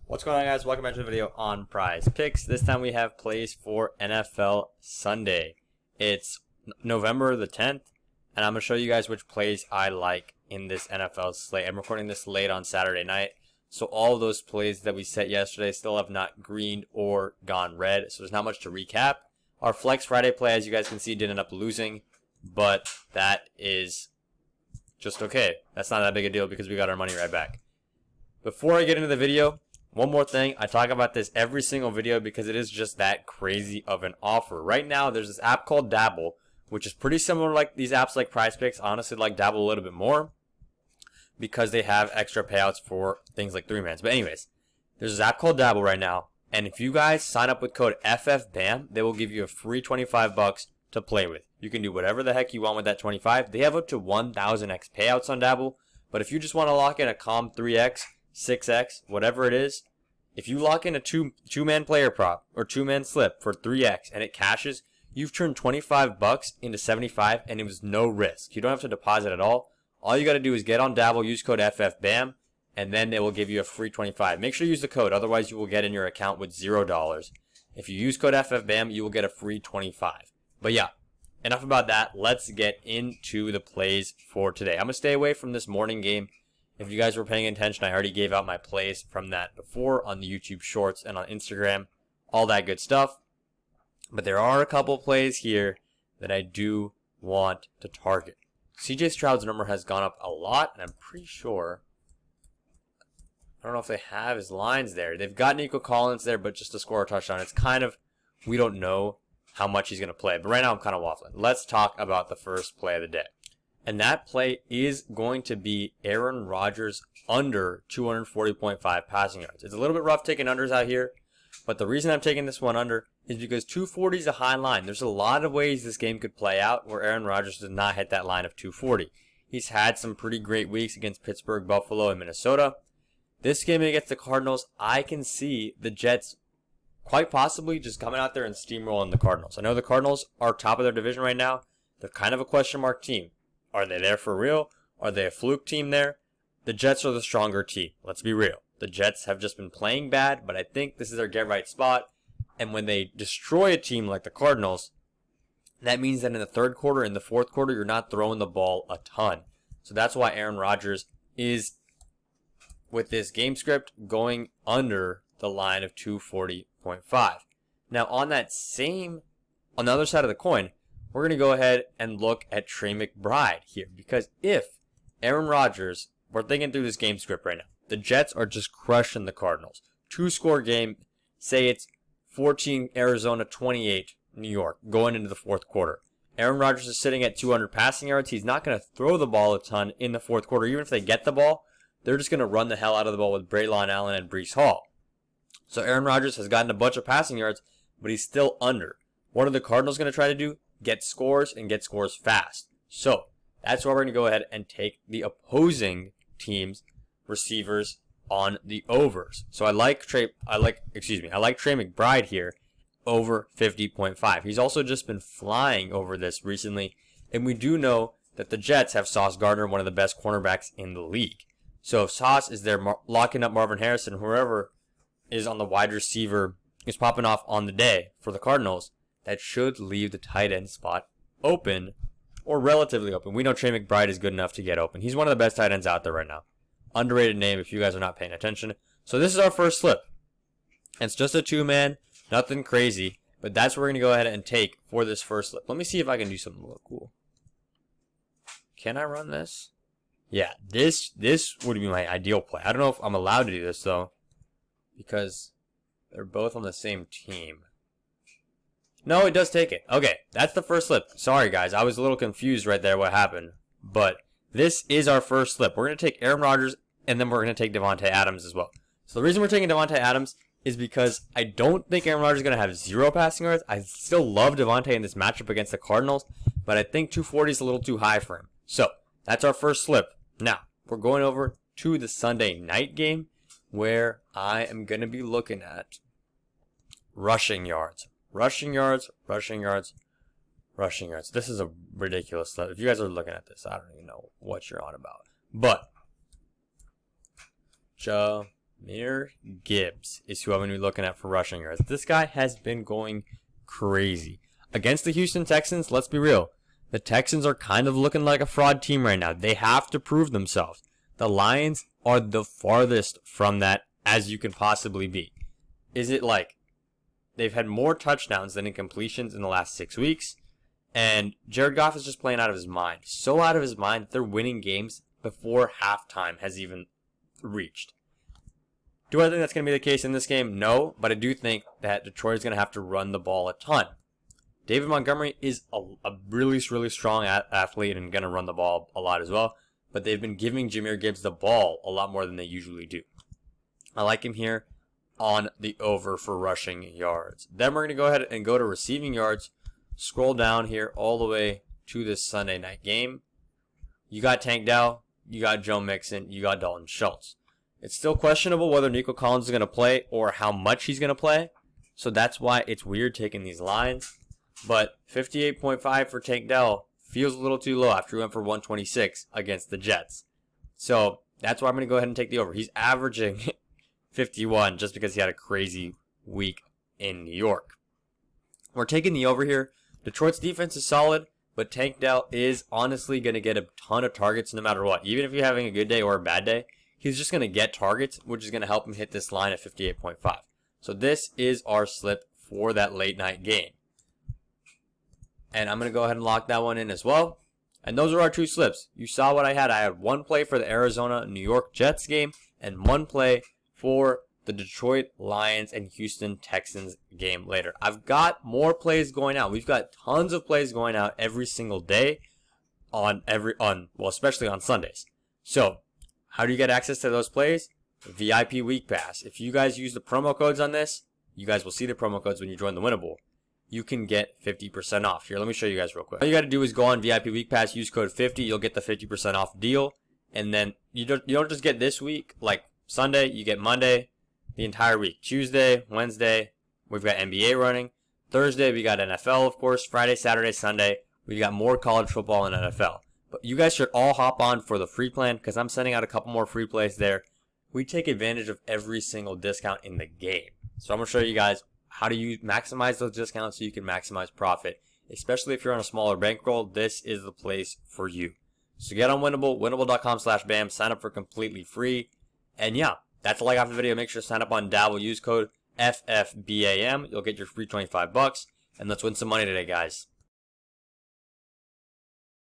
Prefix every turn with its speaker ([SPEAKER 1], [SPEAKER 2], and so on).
[SPEAKER 1] What's going on, guys? Welcome back to the video on PrizePicks. This time we have plays for NFL Sunday. It's November the 10th, and I'm going to show you guys which plays I like in this NFL slate. I'm recording this late on Saturday night, so all of those plays that we set yesterday still have not greened or gone red, so there's not much to recap. Our Flex Friday play, as you guys can see, did end up losing, but that is just okay. That's not that big a deal because we got our money right back. Before I get into the video, one more thing, I talk about this every single video because it is just that crazy of an offer. Right now, there's this app called Dabble, which is pretty similar like these apps like PrizePicks. Honestly, like Dabble a little bit more because they have extra payouts for things like 3-mans. But anyways, there's this app called Dabble right now, and if you guys sign up with code FFBAM, they will give you a free 25 bucks to play with. You can do whatever the heck you want with that 25. They have up to 1000x payouts on Dabble, but if you just want to lock in a calm 3x, 6x, whatever it is, if you lock in a two-man player prop or two-man slip for 3x and it cashes, you've turned 25 bucks into 75 and it was no risk. You don't have to deposit at all. All you got to do is get on Dabble, use code FFBAM, and then they will give you a free 25. Make sure you use the code, otherwise you will get in your account with $0. If you use code FFBAM, you will get a free 25. But yeah, enough about that. Let's get into the plays for today. I'm going to stay away from this morning game. If you guys were paying attention, I already gave out my plays from that before on the YouTube Shorts and on Instagram, all that good stuff. But there are a couple plays here that I do want to target. CJ Stroud's number has gone up a lot, and I'm pretty sure, I don't know if they have his lines there. They've got Nico Collins there, but just to score a touchdown. It's kind of, we don't know how much he's going to play. But right now I'm kind of waffling. Let's talk about the first play of the day. And that play is going to be Aaron Rodgers under 240.5 passing yards. It's a little bit rough taking unders out here, but the reason I'm taking this one under is because 240 is a high line. There's a lot of ways this game could play out where Aaron Rodgers does not hit that line of 240. He's had some pretty great weeks against Pittsburgh, Buffalo, and Minnesota. This game against the Cardinals, I can see the Jets quite possibly just coming out there and steamrolling the Cardinals. I know the Cardinals are top of their division right now. They're kind of a question mark team. Are they there for real? Are they a fluke team there? The Jets are the stronger team. Let's be real. The Jets have just been playing bad, but I think this is their get-right spot. And when they destroy a team like the Cardinals, that means that in the third quarter and the fourth quarter, you're not throwing the ball a ton. So that's why Aaron Rodgers is, with this game script, going under the line of 240.5. Now, on the other side of the coin, we're going to go ahead and look at Trey McBride here. Because if Aaron Rodgers, we're thinking through this game script right now, the Jets are just crushing the Cardinals. 2-score game, say it's 14 Arizona, 28 New York, going into the fourth quarter. Aaron Rodgers is sitting at 200 passing yards. He's not going to throw the ball a ton in the fourth quarter. Even if they get the ball, they're just going to run the hell out of the ball with Braylon Allen and Breece Hall. So Aaron Rodgers has gotten a bunch of passing yards, but he's still under. What are the Cardinals going to try to do? Get scores and get scores fast. So that's why we're going to go ahead and take the opposing team's receivers on the overs. So I like Trey McBride here over 50.5. He's also just been flying over this recently, and we do know that the Jets have Sauce Gardner, one of the best cornerbacks in the league. So if Sauce is there locking up Marvin Harrison, whoever is on the wide receiver is popping off on the day for the Cardinals, that should leave the tight end spot open or relatively open. We know Trey McBride is good enough to get open. He's one of the best tight ends out there right now. Underrated name if you guys are not paying attention. So this is our first slip. It's just a 2-man, nothing crazy, but that's what we're going to go ahead and take for this first slip. Let me see if I can do something a little cool. Can I run this? Yeah, this would be my ideal play. I don't know if I'm allowed to do this though, because they're both on the same team. No, it does take it. Okay, that's the first slip. Sorry, guys. I was a little confused right there what happened. But this is our first slip. We're going to take Aaron Rodgers, and then we're going to take Davante Adams as well. So the reason we're taking Davante Adams is because I don't think Aaron Rodgers is going to have 0 passing yards. I still love Davante in this matchup against the Cardinals, but I think 240 is a little too high for him. So that's our first slip. Now, we're going over to the Sunday night game where I am going to be looking at rushing yards. Rushing yards. This is a ridiculous stuff. If you guys are looking at this, I don't even know what you're on about. But Jahmyr Gibbs is who I'm going to be looking at for rushing yards. This guy has been going crazy. Against the Houston Texans, let's be real. The Texans are kind of looking like a fraud team right now. They have to prove themselves. The Lions are the farthest from that as you can possibly be. Is it like they've had more touchdowns than incompletions in the last 6 weeks? And Jared Goff is just playing out of his mind. So out of his mind that they're winning games before halftime has even reached. Do I think that's going to be the case in this game? No, but I do think that Detroit is going to have to run the ball a ton. David Montgomery is a really strong athlete and going to run the ball a lot as well, but they've been giving Jahmyr Gibbs the ball a lot more than they usually do. I like him here on the over for rushing yards. Then we're going to go ahead and go to receiving yards. Scroll down here all the way to this Sunday night game. You got Tank Dell, you got Joe Mixon, you got Dalton Schultz. It's still questionable whether Nico Collins is going to play or how much he's going to play. So that's why it's weird taking these lines. But 58.5 for Tank Dell feels a little too low after he went for 126 against the Jets. So that's why I'm going to go ahead and take the over. He's averaging 51 just because he had a crazy week in New York. We're taking the over here. Detroit's defense is solid, but Tank Dell is honestly going to get a ton of targets no matter what. Even if you're having a good day or a bad day, he's just going to get targets, which is going to help him hit this line at 58.5. So this is our slip for that late night game. And I'm going to go ahead and lock that one in as well. And those are our two slips. You saw what I had. I had one play for the Arizona-New York Jets game and one play for the Detroit Lions and Houston Texans game later. I've got more plays going out. We've got tons of plays going out every single day especially on Sundays. So, how do you get access to those plays? VIP Week Pass. If you guys use the promo codes on this, you guys will see the promo codes when you join the Winnable. You can get 50% off. Here, let me show you guys real quick. All you got to do is go on VIP Week Pass, use code 50, you'll get the 50% off deal. And then you don't just get this week, like Sunday, you get Monday, the entire week. Tuesday, Wednesday, we've got NBA running. Thursday, we got NFL, of course. Friday, Saturday, Sunday, we got more college football and NFL. But you guys should all hop on for the free plan because I'm sending out a couple more free plays there. We take advantage of every single discount in the game. So I'm going to show you guys how do you maximize those discounts so you can maximize profit. Especially if you're on a smaller bankroll, this is the place for you. So get on Winnable, winnable.com/BAM, sign up for completely free. And yeah, that's all I got for the video. Make sure to sign up on Dabble, use code FFBAM. You'll get your free $25. And let's win some money today, guys.